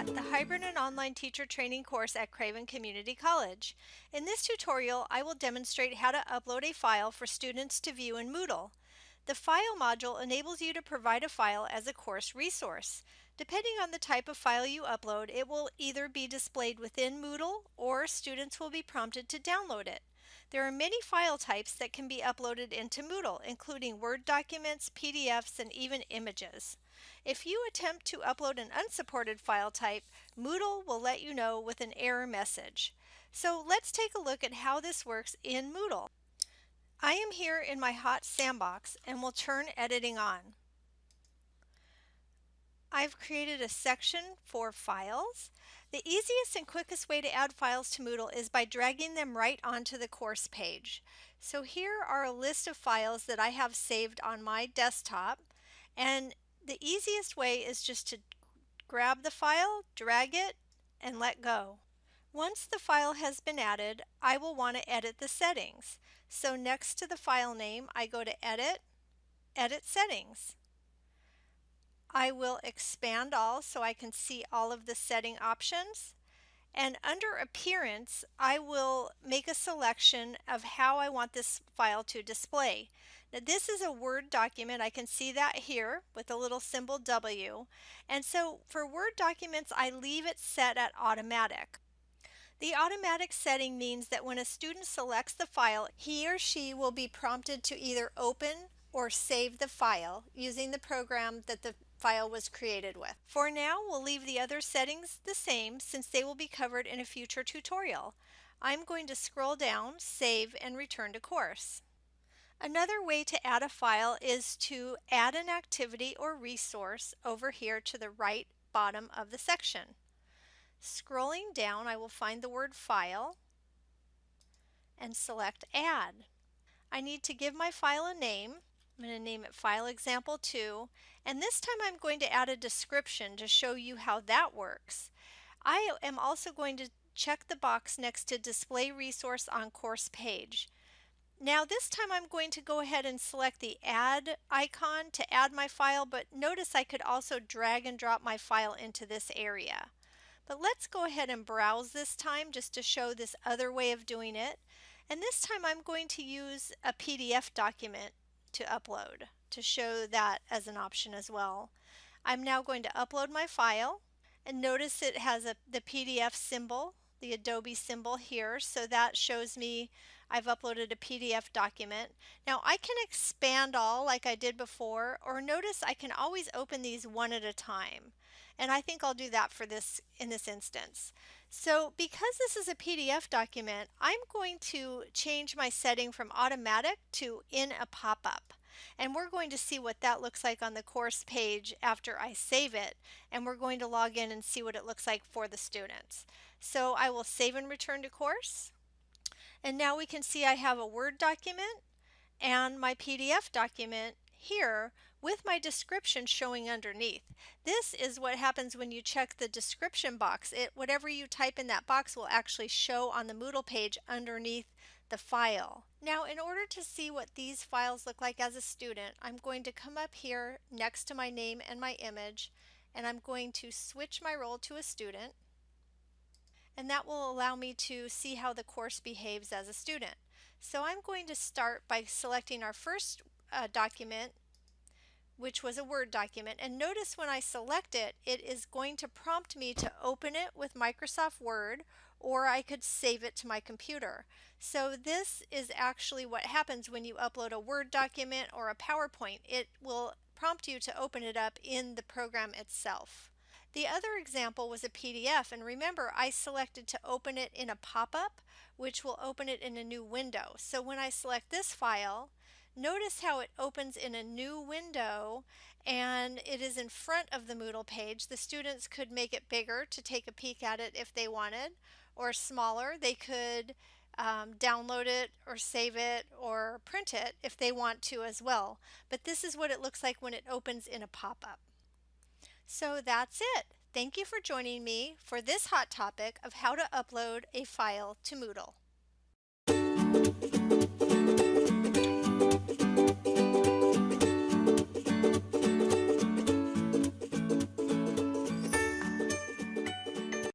HOTT, the Hybrid and Online Teacher Training course at Craven Community College. In this tutorial, I will demonstrate how to upload a file for students to view in Moodle. The File module enables you to provide a file as a course resource. Depending on the type of file you upload, it will either be displayed within Moodle or students will be prompted to download it. There are many file types that can be uploaded into Moodle, including Word documents, PDFs, and even images. If you attempt to upload an unsupported file type, Moodle will let you know with an error message. So let's take a look at how this works in Moodle. I am here in my HOTT sandbox and will turn editing on. I've created a section for files. The easiest and quickest way to add files to Moodle is by dragging them right onto the course page. So here are a list of files that I have saved on my desktop, and the easiest way is just to grab the file, drag it, and let go. Once the file has been added, I will want to edit the settings. So next to the file name, I go to Edit, Edit Settings. I will expand all so I can see all of the setting options. And under Appearance, I will make a selection of how I want this file to display. Now this is a Word document. I can see that here with a little symbol W. And so for Word documents, I leave it set at automatic. The automatic setting means that when a student selects the file, he or she will be prompted to either open or save the file using the program that the file was created with. For now, we'll leave the other settings the same since they will be covered in a future tutorial. I'm going to scroll down, save, and return to course. Another way to add a file is to add an activity or resource over here to the right bottom of the section. Scrolling down, I will find the word File and select Add. I need to give my file a name. I'm going to name it File Example 2, and this time I'm going to add a description to show you how that works. I am also going to check the box next to Display Resource on Course Page. Now this time I'm going to go ahead and select the Add icon to add my file, but notice I could also drag and drop my file into this area. But let's go ahead and browse this time just to show this other way of doing it. And this time I'm going to use a PDF document to upload to show that as an option as well. I'm now going to upload my file, and notice it has the PDF symbol, the Adobe symbol here, so that shows me I've uploaded a PDF document. Now I can expand all like I did before, or notice I can always open these one at a time. And I think I'll do that for this in this instance. So because this is a PDF document, I'm going to change my setting from automatic to in a pop-up. And we're going to see what that looks like on the course page after I save it. And we're going to log in and see what it looks like for the students. So I will save and return to course. And now we can see I have a Word document and my PDF document here with my description showing underneath. This is what happens when you check the description box. Whatever you type in that box will actually show on the Moodle page underneath the file. Now in order to see what these files look like as a student, I'm going to come up here next to my name and my image, and I'm going to switch my role to a student, and that will allow me to see how the course behaves as a student. So I'm going to start by selecting our first document, which was a Word document, and notice when I select it, it is going to prompt me to open it with Microsoft Word, or I could save it to my computer. So this is actually what happens when you upload a Word document or a PowerPoint. It will prompt you to open it up in the program itself. The other example was a PDF, and remember I selected to open it in a pop-up, which will open it in a new window. So when I select this file, notice how it opens in a new window and it is in front of the Moodle page. The students could make it bigger to take a peek at it if they wanted, or smaller. They could download it or save it or print it if they want to as well. But this is what it looks like when it opens in a pop-up. So that's it. Thank you for joining me for this hot topic of how to upload a file to Moodle.